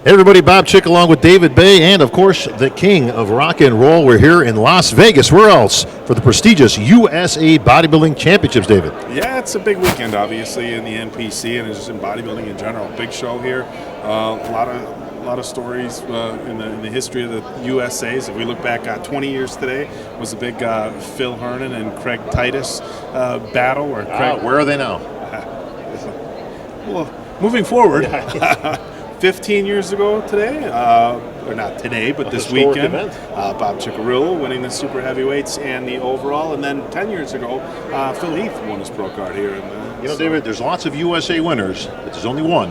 Hey everybody, Bob Chick along with David Bay and, of course, the king of rock and roll. We're here in Las Vegas. Where else? For the prestigious USA Bodybuilding Championships, David. Yeah, it's a big weekend, obviously, in the NPC and just in bodybuilding in general. Big show here. A lot of stories in the history of the USAs. If we look back 20 years today, was the big Phil Hernan and Craig Titus battle. Where are they now? Well, moving forward. 15 years ago today, or not today, but this weekend, Bob Chicarillo winning the super heavyweights and the overall, and then 10 years ago, Phil Heath won his pro card here. And, David, there's lots of USA winners, but there's only one,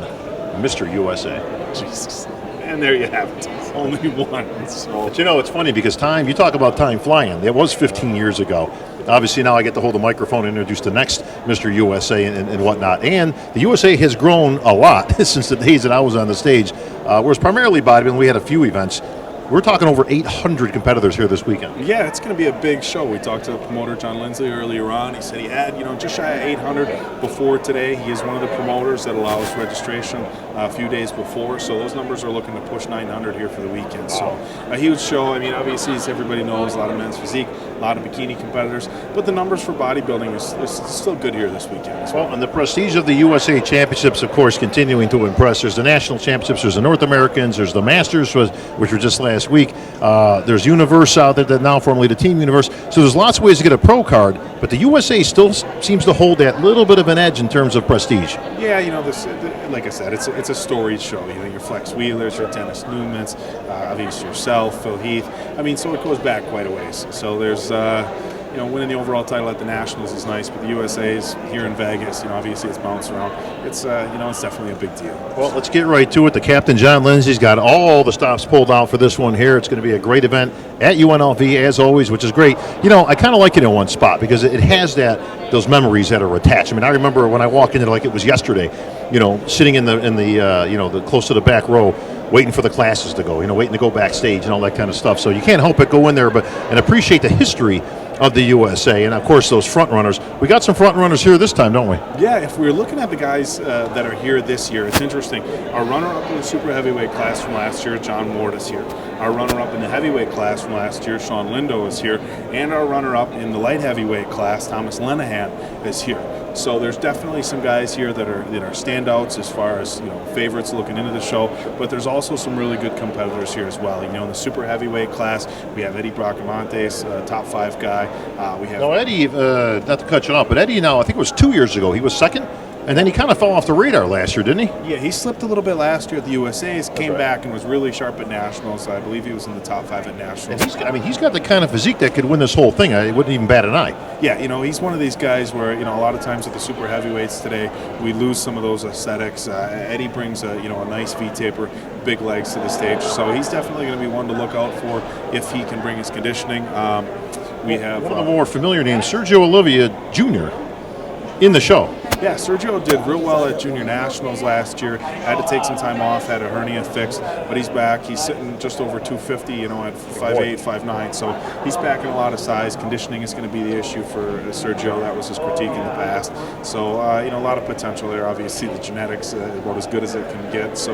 Mr. USA. Jesus. And there you have it. Only one. So. But it's funny because you talk about time flying. It was 15 years ago. Obviously, now I get to hold the microphone and introduce the next Mr. USA and whatnot. And the USA has grown a lot since the days that I was on the stage. Whereas primarily bodybuilding, we had a few events. We're talking over 800 competitors here this weekend. Yeah, it's going to be a big show. We talked to the promoter, John Lindsley, earlier on. He said he had, just shy of 800 before today. He is one of the promoters that allows registration a few days before. So those numbers are looking to push 900 here for the weekend. So a huge show. I mean, obviously, as everybody knows, a lot of men's physique, a lot of bikini competitors. But the numbers for bodybuilding is still good here this weekend as well. And the prestige of the USA Championships, of course, continuing to impress. There's the National Championships, there's the North Americans, there's the Masters, which were just last week. There's Universe out there, that now formerly the Team Universe. So there's lots of ways to get a pro card, but the USA still seems to hold that little bit of an edge in terms of prestige. Yeah, like I said, it's a storied show. Your Flex Wheelers, your Dennis Newmans, obviously yourself, Phil Heath. I mean, so it goes back quite a ways. So there's winning the overall title at the Nationals is nice, but the USA's here in Vegas, obviously it's bounced around. It's it's definitely a big deal. Well, let's get right to it. The captain, John Lindsay's got all the stops pulled out for this one here. It's going to be a great event at UNLV, as always, which is great. I kind of like it in one spot because it has those memories that are attached. I mean, I remember when I walked in it like it was yesterday, sitting in the close to the back row, waiting for the classes to go, waiting to go backstage and all that kind of stuff. So you can't help but go in there and appreciate the history of the USA, and of course those front runners. We got some front runners here this time, don't we? Yeah, if we're looking at the guys that are here this year, it's interesting. Our runner-up in the super heavyweight class from last year, John Ward, is here. Our runner-up in the heavyweight class from last year, Sean Lindo, is here, and our runner-up in the light heavyweight class, Thomas Lenahan, is here. So there's definitely some guys here that are standouts as far as favorites looking into the show, but there's also some really good competitors here as well. In the super heavyweight class, we have Eddie Bracamontes, top 5 guy. We have Eddie. Not to cut you off, but Eddie now I think it was 2 years ago. He was second. And then he kind of fell off the radar last year, didn't he? Yeah, he slipped a little bit last year at the USA's, came back and was really sharp at Nationals. I believe he was in the top 5 at Nationals. And he's got the kind of physique that could win this whole thing. It wouldn't even bat an eye. Yeah, he's one of these guys where, a lot of times at the super heavyweights today, we lose some of those aesthetics. Eddie brings a nice V-taper, big legs to the stage. So he's definitely going to be one to look out for if he can bring his conditioning. We have one of the more familiar names, Sergio Olivia Jr., in the show. Yeah, Sergio did real well at Junior Nationals last year. Had to take some time off, had a hernia fixed, but he's back. He's sitting just over 250, at 5'8", 5'9", so he's back in a lot of size. Conditioning is going to be the issue for Sergio. That was his critique in the past. So, a lot of potential there. Obviously, the genetics about as good as it can get. So,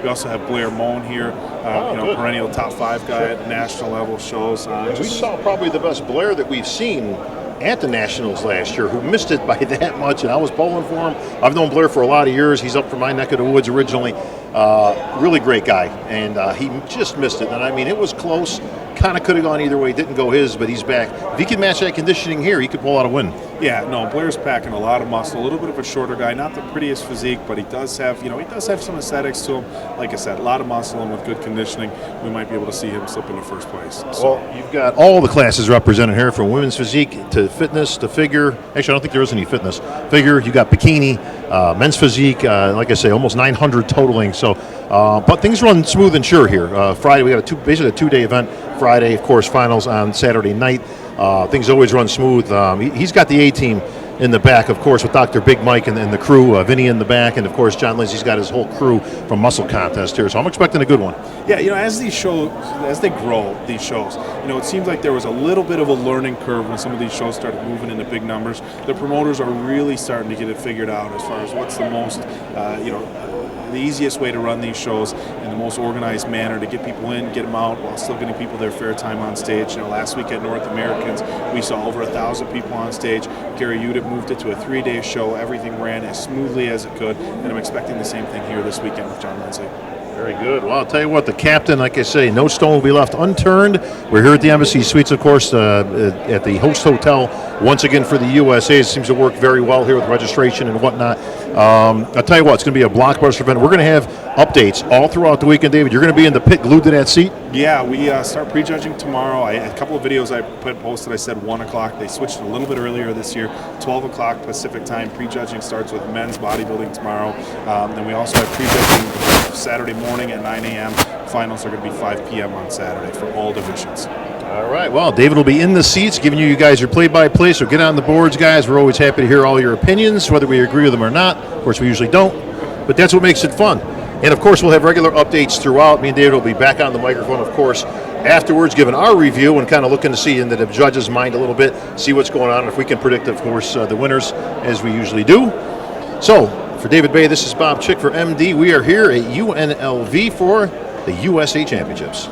we also have Blair Moan here, perennial top 5 guy at national level shows. We saw probably the best Blair that we've seen at the Nationals last year, who missed it by that much, and I was bowling for him. I've known Blair for a lot of years. He's up from my neck of the woods originally. Really great guy, and he just missed it. And I mean, it was close. Kind of could have gone either way. Didn't go his, but he's back. If he can match that conditioning here, he could pull out a win. Yeah, no, Blair's packing a lot of muscle. A little bit of a shorter guy, not the prettiest physique, but he does have, some aesthetics to him. Like I said, a lot of muscle, and with good conditioning, we might be able to see him slip into first place. So. Well, you've got all the classes represented here, from women's physique to fitness to figure. Actually, I don't think there is any fitness. Figure, you got bikini, men's physique. Like I say, almost 900 totaling. So, but things run smooth and sure here. Friday, we got basically a 2-day event. Friday, of course, finals on Saturday night. Things always run smooth. He's got the A-team in the back, of course, with Dr. Big Mike and the crew, Vinny in the back, and of course John Lindsay's got his whole crew from Muscle Contest here. So I'm expecting a good one. Yeah, as they grow, these shows, it seems like there was a little bit of a learning curve when some of these shows started moving into big numbers. The promoters are really starting to get it figured out as far as what's the most, the easiest way to run these shows in the most organized manner, to get people in, get them out, while still getting people their fair time on stage. You know, last week at North Americans, we saw over 1,000 people on stage. Gary Udit moved it to a 3-day show. Everything ran as smoothly as it could, and I'm expecting the same thing here this weekend with John Lindsay. Very good. Well, I'll tell you what, the captain, like I say, no stone will be left unturned. We're here at the Embassy Suites, of course, at the host hotel once again for the USA. It seems to work very well here with registration and whatnot. I'll tell you what, it's going to be a blockbuster event. We're going to have updates all throughout the weekend, David. You're going to be in the pit glued to that seat? Yeah, we start prejudging tomorrow. A couple of videos I posted, I said 1 o'clock. They switched a little bit earlier this year, 12 o'clock Pacific time. Prejudging starts with men's bodybuilding tomorrow. Then we also have prejudging Saturday morning at 9 a.m. Finals are going to be 5 p.m. on Saturday for all divisions. All right. Well, David will be in the seats giving you guys your play-by-play, so get on the boards, guys. We're always happy to hear all your opinions, whether we agree with them or not. Of course, we usually don't, but that's what makes it fun. And, of course, we'll have regular updates throughout. Me and David will be back on the microphone, of course, afterwards, giving our review and kind of looking to see into the judges' mind a little bit, see what's going on, and if we can predict, of course, the winners, as we usually do. So, for David Bay, this is Bob Chick for MD. We are here at UNLV for the USA Championships.